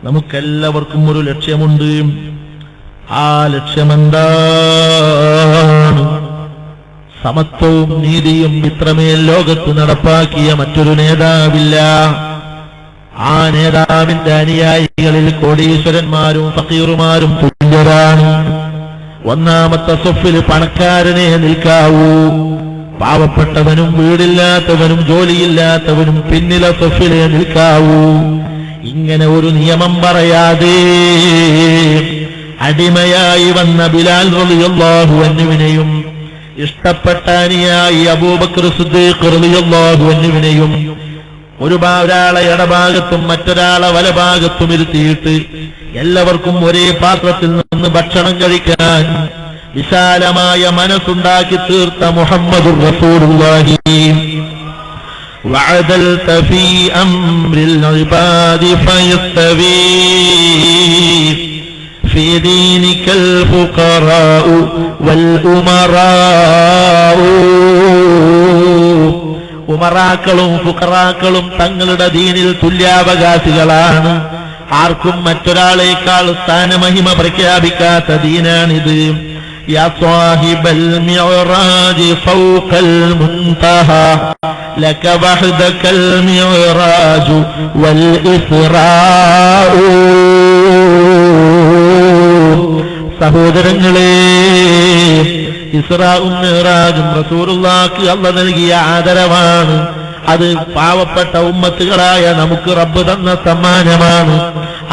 നമുക്കെല്ലാവർക്കും ഒരു ലക്ഷ്യമുണ്ട്. ആ ലക്ഷ്യമെന്താണ്? സമത്വവും നീതിയും ഇത്രമേൽ ലോകത്ത് നടപ്പാക്കിയ മറ്റൊരു നേതാവില്ല. ആ നേതാവിന്റെ അനുയായികളിൽ കോടീശ്വരന്മാരും ഫക്കീറുമാരും തുല്യരാണ്. ഒന്നാമത്തെ സൊഫിൽ പണക്കാരനെ നിൽക്കാവൂ, പാവപ്പെട്ടവനും വീടില്ലാത്തവനും ജോലിയില്ലാത്തവനും പിന്നിലെ സൊഫിലെ നിൽക്കാവൂ. ഇങ്ങനെ ഒരു നിയമം പറയാതെ അടിമയായി വന്ന ബിലാൽ റളിയല്ലാഹു അൻഹുവിനെയും ഇഷ്ടപ്പെട്ട അനുയായി അബൂബക്കർ സിദ്ദീഖ് റളിയല്ലാഹു അൻഹുവിനെയും ഒരാളെ ഇടഭാഗത്തും മറ്റൊരാളെ വലഭാഗത്തും ഇരുത്തിയിട്ട് എല്ലാവർക്കും ഒരേ പാത്രത്തിൽ നിന്ന് ഭക്ഷണം കഴിക്കാൻ വിശാലമായ മനസ്സുണ്ടാക്കി തീർത്ത മുഹമ്മദുർ റസൂലുള്ളാഹി. وعدلت في أمر العباد فيستوي في دينك الفقراء والأمراء. ഉമറാക്കളും ഫുഖറാക്കളും തങ്ങളുടെ ദീനിൽ തുല്യാവകാശികളാണ്. ആർക്കും മറ്റൊരാളേക്കാൾ സ്ഥാനമഹിമ പ്രഖ്യാപിക്കാത്ത ദീനാണിത്. യാ സാഹിബൽ മിഅ്റാജ് ഫൗഖൽ മുൻതഹാ ലക വഹ്ദകൽ മിഅ്റാജു വൽ ഇസ്റാഉ. സഹോദരങ്ങളെ, ഇസ്റാഉം മിഅ്റാജും റസൂലുള്ളാഹിക്ക് അല്ലാഹു നൽകിയ ആദരവാണ്. അത് പാവപ്പെട്ട ഉമ്മത്തുകളായ നമുക്ക് റബ്ബ് തന്ന സമ്മാനമാണ്.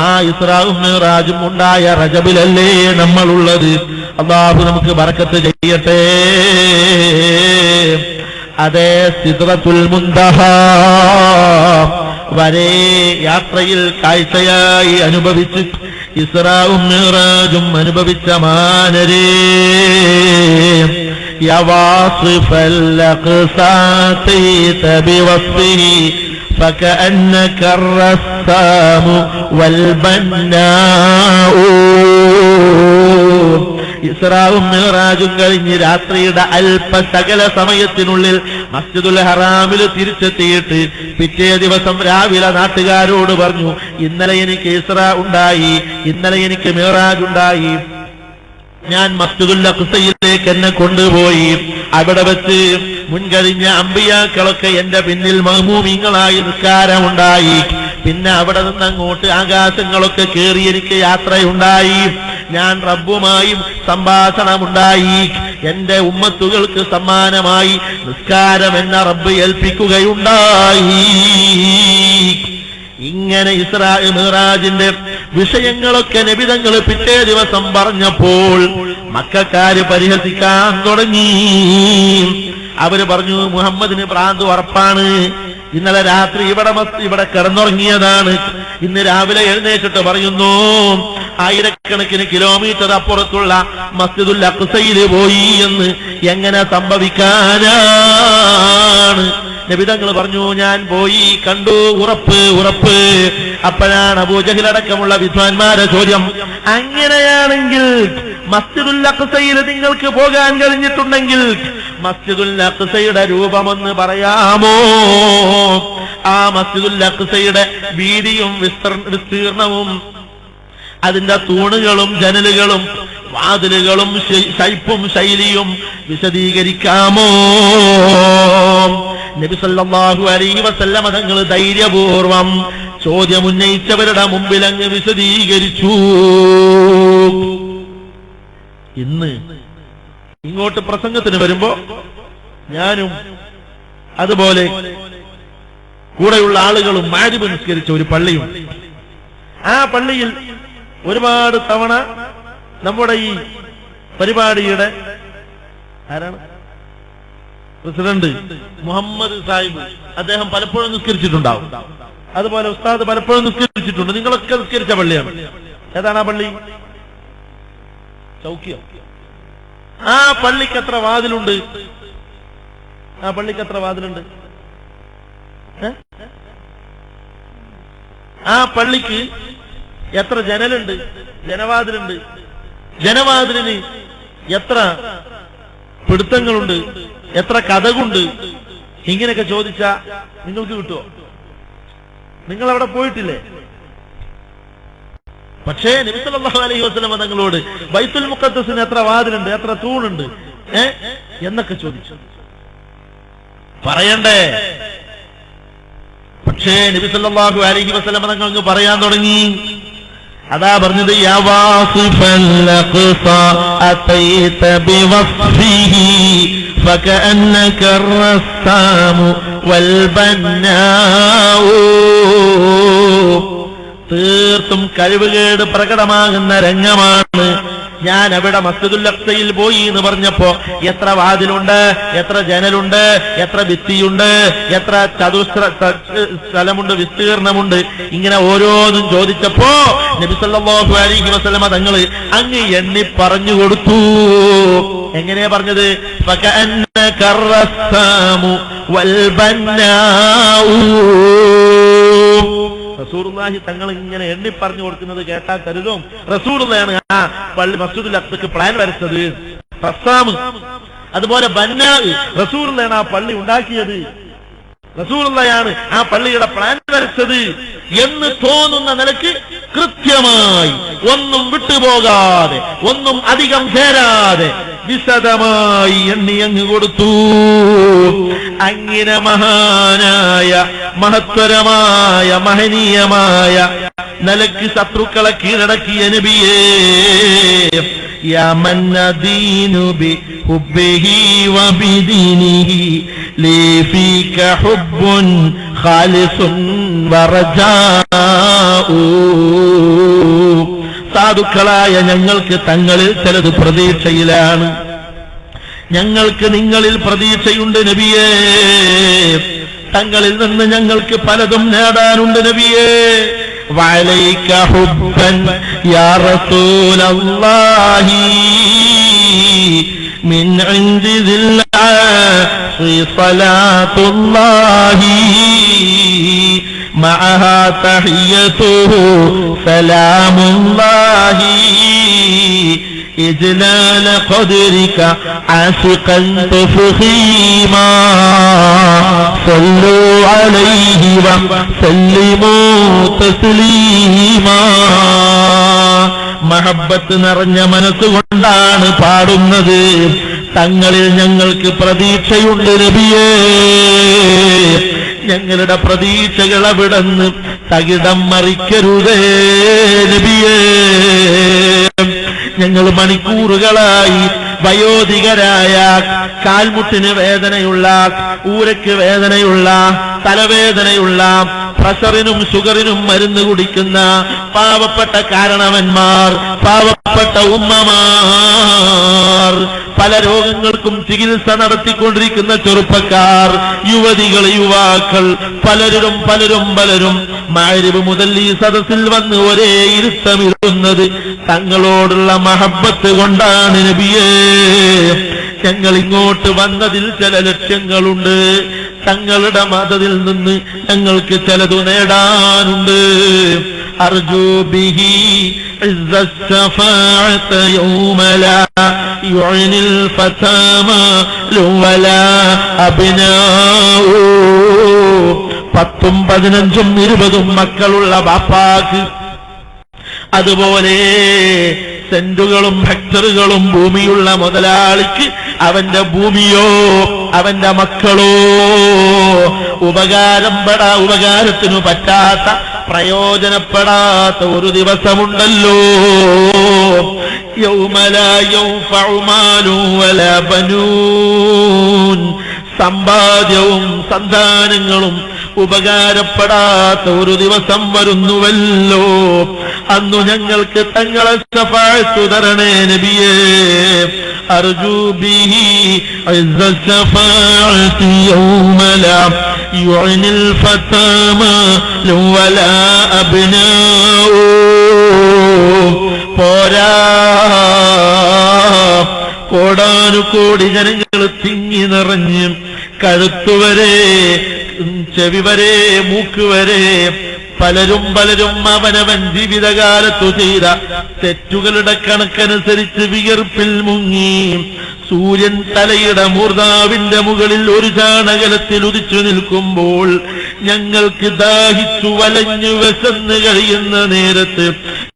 ആ ഇസ്റാഉം മിഅ്റാജും ഉണ്ടായ റജബിലല്ലേ നമ്മളുള്ളത്. അല്ലാഹു നമുക്ക് ബറക്കത്ത് ചെയ്യട്ടെ. അതേ സിദ്റത്തുൽ മുൻതഹാ വരെ യാത്രയിൽ കാഴ്ചയായി അനുഭവിച്ച് ഇസ്റാഉം മിഅ്റാജും അനുഭവിച്ച മാനരേ, യാ വാസിഫൽ അഖ്സാത ബിവസ്ഫിഹി ഫകഅന്നക الرسام والبناء. ഇസ്റാഉം മിഅ്റാജും കഴിഞ്ഞ് രാത്രിയുടെ അല്പസകല സമയത്തിനുള്ളിൽ മസ്ജിദുൽ ഹറാമിൽ തിരിച്ചെത്തിയിട്ട് പിറ്റേ ദിവസം രാവിലെ നാട്ടുകാരോട് പറഞ്ഞു, ഇന്നലെ എനിക്ക് ഇസ്റാ ഉണ്ടായി, ഇന്നലെ എനിക്ക് മിഅ്റാജ് ഉണ്ടായി. ഞാൻ മസ്ജിദുൽ അഖ്സയിലേക്ക് എന്നെ കൊണ്ടുപോയി. അവിടെ വെച്ച് മുൻകഴിഞ്ഞ അമ്പിയാക്കളൊക്കെ എന്റെ പിന്നിൽ മഹ്മൂമിങ്ങളായി നിസ്കാരമുണ്ടായി. പിന്നെ അവിടെ നിന്നങ്ങോട്ട് ആകാശങ്ങളൊക്കെ കേറി എനിക്ക് യാത്രയുണ്ടായി. ഞാൻ റബ്ബുമായും സംഭാഷണമുണ്ടായി. എന്റെ ഉമ്മത്തുകൾക്ക് സമ്മാനമായി നിസ്കാരം എന്ന റബ്ബ് ഏൽപ്പിക്കുകയുണ്ടായി. ഇങ്ങനെ ഇസ്രാ മിഅ്റാജിന്റെ വിഷയങ്ങളൊക്കെ നബിതങ്ങൾ പിറ്റേ ദിവസം പറഞ്ഞപ്പോൾ മക്കക്കാര് പരിഹസിക്കാൻ തുടങ്ങി. അവര് പറഞ്ഞു, മുഹമ്മദിന് ഭ്രാന്ത് ഉറപ്പാണ്. ഇന്നലെ രാത്രി ഇവിടെ കിടന്നുറങ്ങിയതാണ്. ഇന്ന് രാവിലെ എഴുന്നേറ്റിട്ട് പറയുന്നു ആയിരക്കണക്കിന് കിലോമീറ്റർ അപ്പുറത്തുള്ള മസ്ജിദുൽ അഖ്സയിൽ പോയി എന്ന്. എങ്ങനെ സംഭവിക്കാനാണ്? നബിതങ്ങൾ പറഞ്ഞു, ഞാൻ പോയി കണ്ടു, ഉറപ്പ് ഉറപ്പ്. അപ്പോഴാണ് അബൂജഹൽ അടക്കമുള്ള വിദ്വാൻമാരെ ചോദ്യം, അങ്ങനെയാണെങ്കിൽ മസ്ജിദുൽ അഖ്സയിൽ നിങ്ങൾക്ക് പോകാൻ കഴിഞ്ഞിട്ടുണ്ടെങ്കിൽ മസ്ജിദുൽ അഖ്സയുടെ രൂപമൊന്ന് പറയാമോ? ആ മസ്ജിദുൽ അഖ്സയുടെ വീതിയും വിസ്തീർണവും അതിന്റെ തൂണുകളും ജനലുകളും വാതിലുകളും ശൈപ്പും ശൈലിയും വിശദീകരിക്കാമോ? നബി സല്ലല്ലാഹു അലൈഹി വസല്ലമ തങ്ങൾ ധൈര്യപൂർവം ചോദ്യം ഉന്നയിച്ചവരുടെ മുമ്പിൽ അങ്ങ് വിശദീകരിച്ചു. ഇന്ന് ഇങ്ങോട്ട് പ്രസംഗത്തിന് വരുമ്പോ ഞാനും അതുപോലെ കൂടെയുള്ള ആളുകളും മഗ്‌രിബ് നിസ്കരിച്ച ഒരു പള്ളിയുണ്ട്. ആ പള്ളിയിൽ ഒരുപാട് തവണ നമ്മുടെ ഈ പരിപാടിയുടെ ആരാണ് പ്രസിഡന്റ് മുഹമ്മദ് സാഹിബ്, അദ്ദേഹം പലപ്പോഴും നിസ്കരിച്ചിട്ടുണ്ടാവും. അതുപോലെ ഉസ്താദ് പലപ്പോഴും നിസ്കരിച്ചിട്ടുണ്ട്. നിങ്ങളൊക്കെ നിസ്കരിച്ച പള്ളിയാണ്. ഏതാണ് ആ പള്ളി? ചൗക്കിയോ? ആ പള്ളിക്ക് എത്ര വാതിലുണ്ട്? ആ പള്ളിക്ക് എത്ര വാതിലുണ്ട്? ആ പള്ളിക്ക് എത്ര ജനലുണ്ട്? ജനവാതിലുണ്ട്. ജനവാതിലിന് എത്ര പിടുത്തങ്ങളുണ്ട്? എത്ര കഥകുണ്ട്? ഇങ്ങനെയൊക്കെ ചോദിച്ചാ നിങ്ങൾക്ക് കിട്ടുമോ? നിങ്ങൾ അവിടെ പോയിട്ടില്ലേ? പക്ഷേ നബി സല്ലല്ലാഹു അലൈഹി വസല്ലം തങ്ങളോട് ബൈത്തുൽ മുഖദ്ദസിന് എത്ര വാതിലുണ്ട്, എത്ര തൂണുണ്ട് എന്നൊക്കെ ചോദിച്ചു. പറയണ്ടേ? പക്ഷേ നബി സല്ലല്ലാഹു അലൈഹി വസല്ലം തങ്ങൾ അങ്ങ് പറയാൻ തുടങ്ങി. അതാ പറഞ്ഞത്, യാ വാസിഫൽ അഖ്സ അതൈത ബിവസ്ഫിഹി ഫകഅന്നക അർറസ്സാമു വൽ ബന്നാഉ. തീർത്തും കഴിവുകേട് പ്രകടമാകുന്ന രംഗമാണ്. ഞാൻ അവിടെ മസ്ജിദുൽ അഖ്സയിൽ പോയി എന്ന് പറഞ്ഞപ്പോ എത്ര വാതിലുണ്ട്, എത്ര ജനലുണ്ട്, എത്ര ഭിത്തിയുണ്ട്, എത്ര ചതുശ്ര സ്ഥലമുണ്ട്, വിസ്തീർണമുണ്ട്, ഇങ്ങനെ ഓരോന്നും ചോദിച്ചപ്പോ നബി സല്ലല്ലാഹു അലൈഹി വസല്ലമ തങ്ങള് അങ്ങ് എണ്ണി പറഞ്ഞു കൊടുത്തു. എങ്ങനെയാ പറഞ്ഞത്? ഫകഅന്നക അർറസ്സാമു വൽ ബന്നാഉ. റസൂലുള്ളാഹി തങ്ങൾ ഇങ്ങനെ എണ്ണി പറഞ്ഞു കൊടുക്കുന്നത് കേട്ടാൽ കരുതും റസൂലുള്ളാഹിയാണ് ആ പള്ളി മസ്ജിദുൽ അഖ്സക്ക് പ്ലാൻ വരച്ചത്. റസ്സാമ്, അതുപോലെ ബന്നാ, റസൂലുള്ളാഹിയാണ് ആ പള്ളി ഉണ്ടാക്കിയത്, റസൂലുള്ളാഹിയാണ് ആ പള്ളിയുടെ പ്ലാൻ വരച്ചത് എന്ന് തോന്നുന്ന നിലയ്ക്ക് കൃത്യമായി, ഒന്നും വിട്ടുപോകാതെ, ഒന്നും അധികം ചേരാതെ വിശദമായി എണ്ണി അങ്ങ് കൊടുത്തു. അങ്ങനെ മഹാനായ, മഹത്വരമായ, മഹനീയമായ നിലയ്ക്ക് ശത്രുക്കളെ കീഴടക്കിയ നബിയേ, യാ മൻ അദീനു ബിഹുബ്ബിഹി വബിദീനിഹി ലീ ഫീക ഹുബ്ബുൻ ഖാലിസുൻ വറജാഉ. സാധുക്കളായ ഞങ്ങൾക്ക് തങ്ങളിൽ ചിലത് പ്രതീക്ഷയിലാണ്, ഞങ്ങൾക്ക് നിങ്ങളിൽ പ്രതീക്ഷയുണ്ട് നബിയേ. തങ്ങളിൽ നിന്ന് ഞങ്ങൾക്ക് പലതും നേടാനുണ്ട് നബിയേ. വഅലൈക ഹുബ്ബൻ യാ റസൂലല്ലാഹി മിൻ ഇൻദി ദില്ലാഹി സ്വലാത്തുല്ലാഹി മഅഹാ തഹിയ്യതുഹു സലാമുല്ലാഹി إجلال قدرك عاشقا تفخيما صلوا عليه وسلموا تسليما. മഹബ്ബത്ത് നിറഞ്ഞ മനസ്സുകൊണ്ടാണ് പാടുന്നത്. തങ്ങളിൽ ഞങ്ങൾക്ക് പ്രതീക്ഷയുണ്ട് നബിയേ. ഞങ്ങളുടെ പ്രതീക്ഷകൾ അവിടുന്ന് തകിടം മറിക്കരുതേ നബിയേ. ഞങ്ങൾ മണിക്കൂറുകളായി വയോധികരായ, കാൽമുട്ടിന് വേദനയുള്ള, ഊരയ്ക്ക് വേദനയുള്ള, തലവേദനയുള്ള, പ്രഷറിനും ഷുഗറിനും മരുന്ന് കുടിക്കുന്ന പാവപ്പെട്ട കാരണവന്മാർ, പാവപ്പെട്ട ഉമ്മമാർ, പല രോഗങ്ങൾക്കും ചികിത്സ നടത്തിക്കൊണ്ടിരിക്കുന്ന ചെറുപ്പക്കാർ, യുവതികൾ, യുവാക്കൾ, പലരും മഗ്‌രിബ് മുതൽ ഈ സദസ്സിൽ വന്ന് ഒരേ ഇരുത്തമിരുന്നത് തങ്ങളോടുള്ള മഹബ്ബത്ത് കൊണ്ടാണ് നബിയേ. ഞങ്ങൾ ഇങ്ങോട്ട് വന്നതിൽ ചില ലക്ഷ്യങ്ങളുണ്ട്. തങ്ങളുടെ മതത്തിൽ നിന്ന് ഞങ്ങൾക്ക് ചിലതു നേടാനുണ്ട്. അർജു ബിഹി ഇസ്സ ശഫാഅത യൗമ ലാ യുഅനിൽ ഫതാമാ വലാ അബ്നാഉ. 10, 15, 20 മക്കളുള്ള ബാപ്പാക്ക്, അതുപോലെ സെന്റുകളും ഹെക്ടറുകളും ഭൂമിയുള്ള മുതലാളിക്ക് അവന്റെ ഭൂമിയോ അവന്റെ മക്കളോ ഉപകാരത്തിനു പറ്റാത്ത, പ്രയോജനപ്പെടാത്ത ഒരു ദിവസമുണ്ടല്ലോ. യൗമ ലാ യൻഫഉ മാലു വലാ ബനൂൻ. സമ്പാദ്യവും സന്താനങ്ങളും ഉപകാരപ്പെടാത്ത ഒരു ദിവസം വരുന്നുവല്ലോ. അന്നു ഞങ്ങൾക്ക് തങ്ങളെ ശഫാഅത്ത് തരണേ നബിയേ. അർജു ബിഹി ഇസ്സ ശഫാഅത്തി യൗമ ലാ യുഅനിൽ ഫതാമാ വലാ അബ്നാഉ. പോരാ, കോടാനുകോടി ജനങ്ങൾ തിങ്ങി നിറഞ്ഞ് കഴുത്തുവരെ, ചെവി വരെ, മൂക്ക് വരെ പലരും അവനവൻ ജീവിതകാലത്തു ചെയ്ത തെറ്റുകളുടെ കണക്കനുസരിച്ച് വിയർപ്പിൽ മുങ്ങി. സൂര്യൻ തലയുടെ മൂർധാവിന്റെ മുകളിൽ ഒരു ചാണകലത്തിൽ ഉദിച്ചു നിൽക്കുമ്പോൾ ഞങ്ങൾക്ക് ദാഹിച്ചു വലഞ്ഞു വിശന്ന് കഴിയുന്ന നേരത്ത്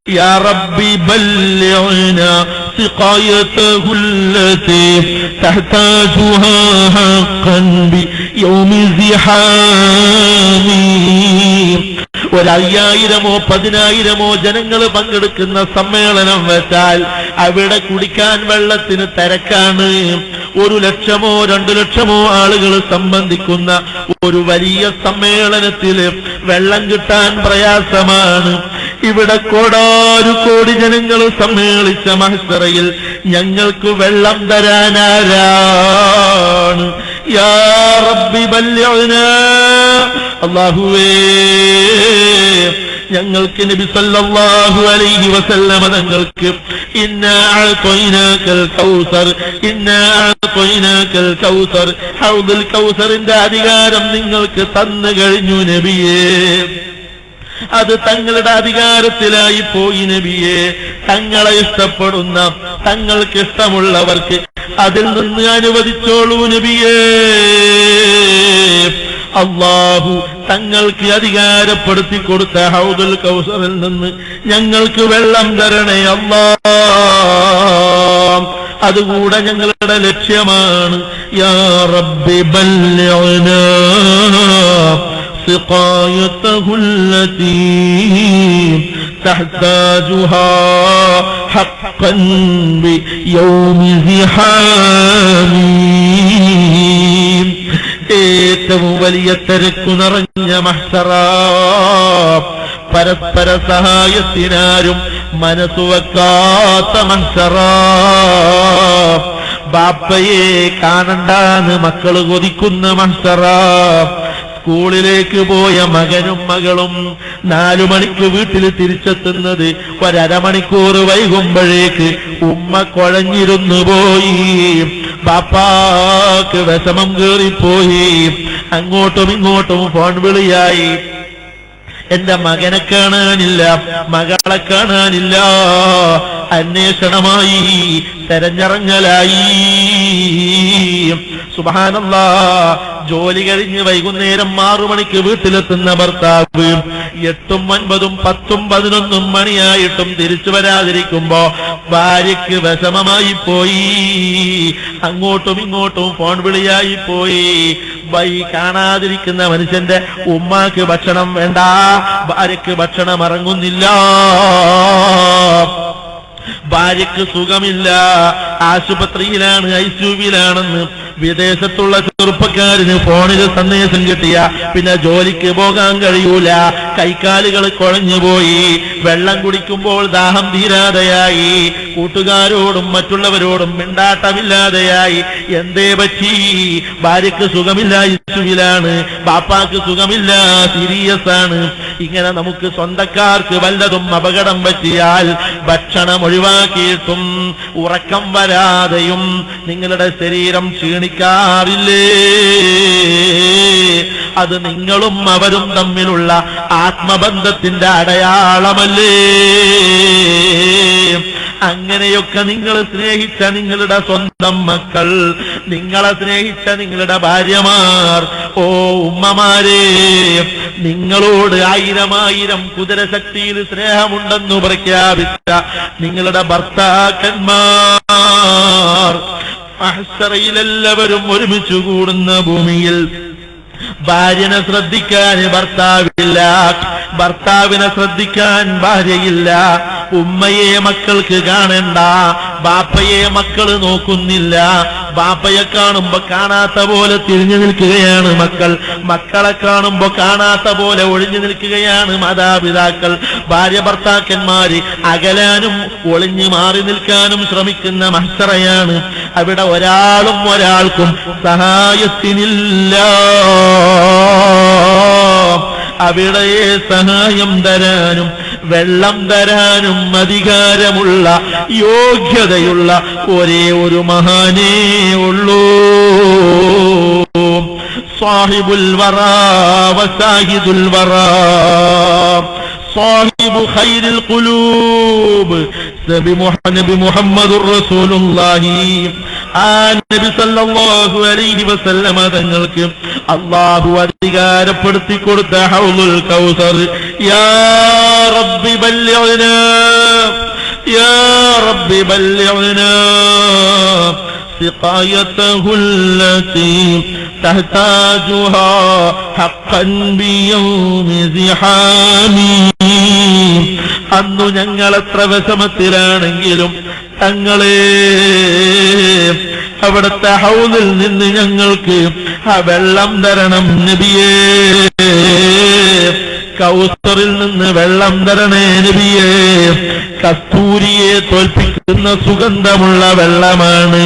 يا ربي بلغنا سقايته التي تحتاجها حقا بيوم الزحام. 1000-ഓ 10,000-ഓ ജനങ്ങൾ പങ്കെടുക്കുന്ന സമ്മേളനം വെച്ചാൽ അവിടെ കുടിക്കാൻ വെള്ളത്തിന് തിരക്കാണ്. 1,00,000-ഓ 2,00,000-ഓ ആളുകൾ സംബന്ധിക്കുന്ന ഒരു വലിയ സമ്മേളനത്തിൽ വെള്ളം കിട്ടാൻ പ്രയാസമാണ്. ഇവിടെ കോടാനുകോടി ജനങ്ങൾ സമ്മേളിച്ച മഹ്ശറയിൽ ഞങ്ങൾക്ക് വെള്ളം തരാനാരാണ്? യാ റബ്ബി ബല്ലിഗ്നാ, അല്ലാഹുവേ ഞങ്ങൾക്ക് നബി സല്ലല്ലാഹു അലൈഹി വസല്ലമ തങ്ങൾക്ക് ഇന്നാ അഅ്തൈനാകൽ കൗസർ, ഇന്നാ അഅ്തൈനാകൽ കൗസർ, ഹൗദുൽ കൗസറിന്റെ അധികാരം നിങ്ങൾക്ക് തന്നു കഴിഞ്ഞു നബിയേ. അത് തങ്ങളുടെ അധികാരത്തിലായി പോയി നബിയെ. തങ്ങളെ ഇഷ്ടപ്പെടുന്ന തങ്ങൾക്ക് ഇഷ്ടമുള്ളവർക്ക് അതിൽ നിന്ന് അനുവദിച്ചോളൂ നബിയേ. അല്ലാഹു തങ്ങൾക്ക് അധികാരപ്പെടുത്തി കൊടുത്ത ഹൗദുൽ കൗസറിൽ നിന്ന് ഞങ്ങൾക്ക് വെള്ളം തരണേ അല്ലാഹ്. അതുകൂടെ ഞങ്ങളുടെ ലക്ഷ്യമാണ്. യാ റബ്ബി ബല്ലിഗ്നാ سقايته التي تحتاجها حقا بيوم زحام. ഏറ്റവും വലിയ തിരക്കു നിറഞ്ഞ മഹ്ശറ, പരസ്പര സഹായത്തിനാരും മനസ്സുവെക്കാത്ത മഹ്ശറ. ബാപ്പയെ കാണണ്ടാന്ന് മക്കള് കൊതിക്കുന്ന മഹ്ശറ. സ്കൂളിലേക്ക് പോയ മകനും മകളും 4 മണിക്ക് വീട്ടിൽ തിരിച്ചെത്തുന്നത് 1/2 മണിക്കൂർ വൈകുമ്പോഴേക്ക് ഉമ്മ കുഴഞ്ഞിരുന്നു പോയി. ബാപ്പാക്ക് വിഷമം കേറിപ്പോയി. അങ്ങോട്ടും ഇങ്ങോട്ടും ഫോൺ വിളിയായി. എന്റെ മകനെ കാണാനില്ല, മകളെ കാണാനില്ല. അന്വേഷണമായി, തെരഞ്ഞിറങ്ങലായി. സുബ്ഹാനല്ലാഹ്. ജോലി കഴിഞ്ഞ് വൈകുന്നേരം 6 മണിക്ക് വീട്ടിലെത്തുന്ന ഭർത്താവ് 8, 9, 10, 11 മണിയായിട്ടും തിരിച്ചു വരാതിരിക്കുമ്പോ ഭാര്യയ്ക്ക് വിഷമമായി പോയി. അങ്ങോട്ടും ഇങ്ങോട്ടും ഫോൺ വിളിയായി പോയി. കാണാതിരിക്കുന്ന മനുഷ്യന്റെ ഉമ്മാക്ക് ഭക്ഷണം വേണ്ട, ഭാര്യയ്ക്ക് ഭക്ഷണം ഇറങ്ങുന്നില്ല. ഭാര്യയ്ക്ക് സുഖമില്ല, ആശുപത്രിയിലാണ്, ഐസിയുവിലാണെന്ന് വിദേശത്തുള്ള ചെറുപ്പക്കാരന് ഫോണിൽ സന്ദേശം കിട്ടിയ പിന്നെ ജോലിക്ക് പോകാൻ കഴിയൂല. കൈക്കാലുകൾ കുഴഞ്ഞുപോയി. വെള്ളം കുടിക്കുമ്പോൾ ദാഹം തീരാതെയായി. കൂട്ടുകാരോടും മറ്റുള്ളവരോടും മിണ്ടാട്ടമില്ലാതെയായി. എന്തേ പറ്റി? ഭാര്യയ്ക്ക് സുഖമില്ല, ഐസിയുവിലാണ്. ബാപ്പാക്ക് സുഖമില്ല, സീരിയസ് ആണ്. ഇങ്ങനെ നമുക്ക് സ്വന്തക്കാർക്ക് വല്ലതും അപകടം പറ്റിയാൽ ഭക്ഷണം ഒഴിവാക്കിയിട്ടും ഉറക്കം വരാതെയും നിങ്ങളുടെ ശരീരം ക്ഷീണിക്കാറില്ലേ? അത് നിങ്ങളും അവരും തമ്മിലുള്ള ആത്മബന്ധത്തിന്റെ അടയാളമല്ലേ? അങ്ങനെയൊക്കെ നിങ്ങൾ സ്നേഹിച്ച നിങ്ങളുടെ സ്വന്തം മക്കൾ, നിങ്ങളെ സ്നേഹിച്ച നിങ്ങളുടെ ഭാര്യമാർ, ഓ ഉമ്മമാരെ, നിങ്ങളോട് 1000 കുതിരശക്തിയിൽ സ്നേഹമുണ്ടെന്ന് പ്രഖ്യാപിച്ച നിങ്ങളുടെ ഭർത്താക്കന്മാർ മഹ്ശറയിലെല്ലാവരും ഒരുമിച്ച് കൂടുന്ന ഭൂമിയിൽ ഭാര്യനെ ശ്രദ്ധിക്കാൻ ഭർത്താവില്ല, ഭർത്താവിനെ ശ്രദ്ധിക്കാൻ ഭാര്യയില്ല. ഉമ്മയെ മക്കൾക്ക് കാണണ്ട, ബാപ്പയെ മക്കള് നോക്കുന്നില്ല. ബാപ്പയെ കാണുമ്പോ കാണാത്ത പോലെ തിരിഞ്ഞു നിൽക്കുകയാണ് മക്കൾ, മക്കളെ കാണുമ്പോ കാണാത്ത പോലെ ഒഴിഞ്ഞു നിൽക്കുകയാണ് മാതാപിതാക്കൾ. ഭാര്യ ഭർത്താക്കന്മാര് അകലാനും ഒളിഞ്ഞു മാറി നിൽക്കാനും ശ്രമിക്കുന്ന മഹ്ശറയാണ്. അവിടെ ഒരാളും ഒരാൾക്കും സഹായത്തിനില്ല. അവിടെ സഹായം തരാനും വെള്ളം തരാനും അധികാരമുള്ള യോഗ്യതയുള്ള ഒരേ ഒരു മഹാനേ ഉള്ളൂ. സാഹിബുൽ വറാ വസാഹിദുൽ വറാ സാഹിബു ഖൈറുൽ ഖുലൂബ് നബി മുഹമ്മദുർ റസൂലുള്ളാഹി. ആ നബി സല്ലല്ലാഹു അലൈഹി വസല്ലമ തങ്ങൾക്ക് അല്ലാഹു അധികാരപ്പെടുത്തി കൊടുത്ത ഹൗദുൽ കൗസർ. യാ റബ്ബി ബല്ലിഗ്നാ رب بلغنا سقايته التي تحتاجها حقا بيوم زحامي. അന്നു ഞങ്ങൾ എത്ര വിഷമത്തിലാണെങ്കിലും തങ്ങളെ അവിടുത്തെ ഹൗദിൽ നിന്ന് ഞങ്ങൾക്ക് ആ വെള്ളം തരണം നബിയേ. കൗസറിൽ നിന്ന് വെള്ളം തരണേ നബിയേ. കസ്തൂരിയെ തോൽപ്പിക്കുന്ന സുഗന്ധമുള്ള വെള്ളമാണ്,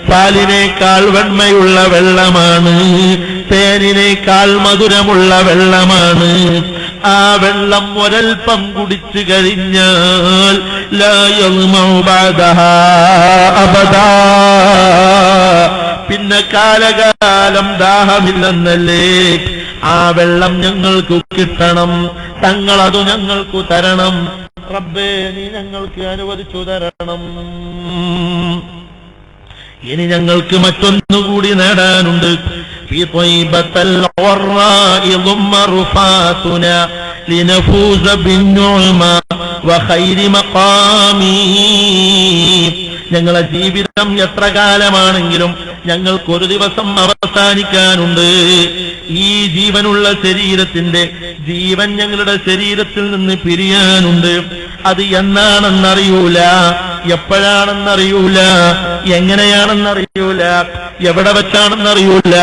പാലിനേക്കാൾ വെണ്മയുള്ള വെള്ളമാണ്, തേനിനേക്കാൾ മധുരമുള്ള വെള്ളമാണ്. ആ വെള്ളം ഒരൽപ്പം കുടിച്ചു കഴിഞ്ഞാൽ ലാ യദ്മഉ ബഅദഹാ അബദാ, പിന്നെ കാലകാലം ദാഹമില്ലെന്നല്ലേ. ആ വെള്ളം ഞങ്ങൾക്ക് കിട്ടണം, തങ്ങളതു ഞങ്ങൾക്ക് തരണം റബ്ബേ, നീ ഞങ്ങൾക്ക് അനുവദിച്ചു തരണം. ഇനി ഞങ്ങൾക്ക് മറ്റൊന്നുകൂടി നേടാനുണ്ട്. في طيبة الغراء ضم رفاتنا لنفوز بالنعمى وخير مقامي. ഞങ്ങളെ ജീവിതം എത്ര കാലമാണെങ്കിലും ഞങ്ങൾക്കൊരു ദിവസം അവസാനിക്കാനുണ്ട്. ഈ ജീവനുള്ള ശരീരത്തിന്റെ ജീവൻ ഞങ്ങളുടെ ശരീരത്തിൽ നിന്ന് പിരിയാനുണ്ട്. അത് എന്നാണെന്നറിയൂല, എപ്പോഴാണെന്നറിയൂല, എങ്ങനെയാണെന്നറിയൂല, എവിടെ വെച്ചാണെന്നറിയൂല.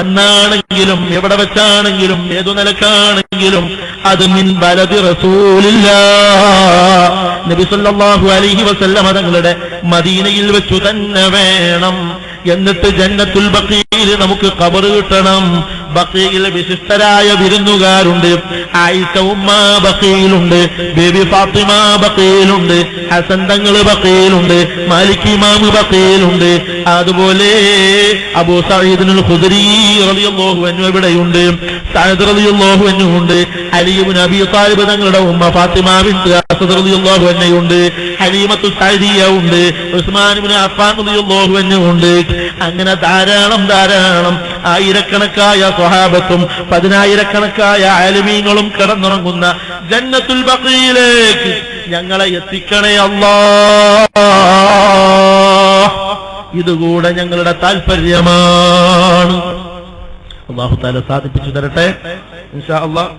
എന്നാണെങ്കിലും എവിടെ വെച്ചാണെങ്കിലും ഏതു നിലക്കാണെങ്കിലും അത് മിൻ ബലദി റസൂലില്ലാഹ്, നബി സല്ലല്ലാഹു അലൈഹി വസല്ലം തങ്ങളുടെ മദീനയിൽ വെച്ചു തന്നെ വേണം. എന്നിട്ട് ജന്നത്തുൽ ബഖീൽ നമുക്ക് ഖബർ കിട്ടണം. ബഖീൽ വിശിഷ്ടരായ വിരുന്നുകാരുണ്ട്. ആയിഷ ഉമ്മ ബഖീലുണ്ട്, ബേബി ഫാത്തിമ ബഖീലുണ്ട്, ഹസൻ തങ്ങൾ ബഖീലുണ്ട്, മാലിക് ഇമാം ബഖീലുണ്ട്, അതുപോലെ അബൂ സഈദ് അൽ ഖുദരി റളിയല്ലാഹു അൻഹു ഇവിടെയുണ്ട്, സഅദ് റളിയല്ലാഹു അൻഹു ഉണ്ട്, അലി ഇബ്നു അബീ ത്വാലിബ് തങ്ങളുടെ ഉമ്മ ഫാത്തിമ ബിൻത് അസദ് റളിയല്ലാഹു അൻഹയുണ്ട്, ഹലീമത്തു സഅദിയ ഉണ്ട്, ഉസ്മാൻ ഇബ്നു അഫ്ഫാൻ റളിയല്ലാഹു അൻഹു ഉണ്ട്. അങ്ങനെ ധാരാളം ആയിരക്കണക്കായ സ്വഹാബത്തും 10,000കണക്കായ ആലിമീങ്ങളും കിടന്നുറങ്ങുന്ന ജന്നത്തുൽ ബഖീലേക്ക് ഞങ്ങളെ എത്തിക്കണേ അല്ലാഹ്. ഇതുകൂടെ ഞങ്ങളുടെ താല്പര്യമാണ്. അല്ലാഹു തആല സാധിപ്പിച്ചു തരട്ടെ ഇൻഷാ അല്ലാഹ്.